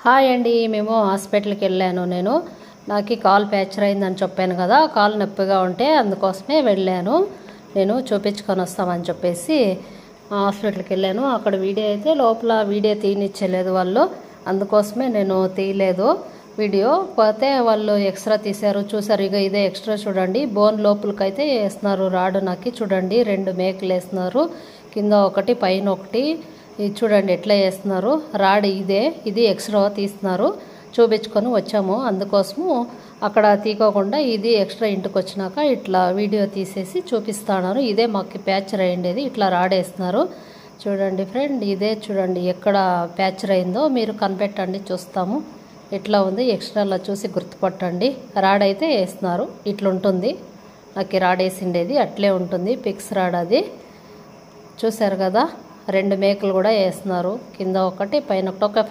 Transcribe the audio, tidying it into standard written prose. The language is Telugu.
హాయ్ అండి, మేము హాస్పిటల్కి వెళ్ళాను. నాకు కాల్ ఫ్రాక్చర్ అయిందని చెప్పాను కదా, కాలు నొప్పిగా ఉంటే అందుకోసమే వెళ్ళాను. నేను చూపించుకొని వస్తామని చెప్పేసి హాస్పిటల్కి వెళ్ళాను. అక్కడ వీడియో అయితే లోపల వీడియో తీయనిచ్చలేదు వాళ్ళు, అందుకోసమే నేను తీయలేదు వీడియో. పోతే వాళ్ళు ఎక్స్ట్రా తీశారు, చూసారు. ఇక ఇదే ఎక్స్ట్రా చూడండి, బోన్ లోపలికైతే వేస్తున్నారు రాడు. నాకు చూడండి 2 మేకలు వేస్తున్నారు, కింద ఒకటి పైన ఒకటి. ఇది చూడండి ఎట్లా వేస్తున్నారు రాడ్. ఇది ఎక్స్ట్రా తీస్తున్నారు, చూపించుకొని వచ్చాము. అందుకోసము అక్కడ తీకోకుండా ఇది ఎక్స్ట్రా ఇంటికి వచ్చినాక ఇట్లా వీడియో తీసేసి చూపిస్తాను. ఇదే మాకు ప్యాచర్ అయ్యేది, ఇట్లా రాడ్ వేస్తున్నారు. చూడండి ఫ్రెండ్, ఇదే చూడండి ఎక్కడ ప్యాచర్ అయిందో మీరు కనిపెట్టండి, చూస్తాము. ఎట్లా ఉంది ఎక్స్ట్రాలో చూసి గుర్తుపట్టండి. రాడ్ అయితే వేస్తున్నారు, ఇట్లుంటుంది. నాకు రాడ్ వేసిండేది అట్లే ఉంటుంది, పిక్స్ రాడ్ అది. చూసారు కదా, 2 మేకలు కూడా వేస్తున్నారు, కింద ఒకటి పైన ఒకటి. ఒక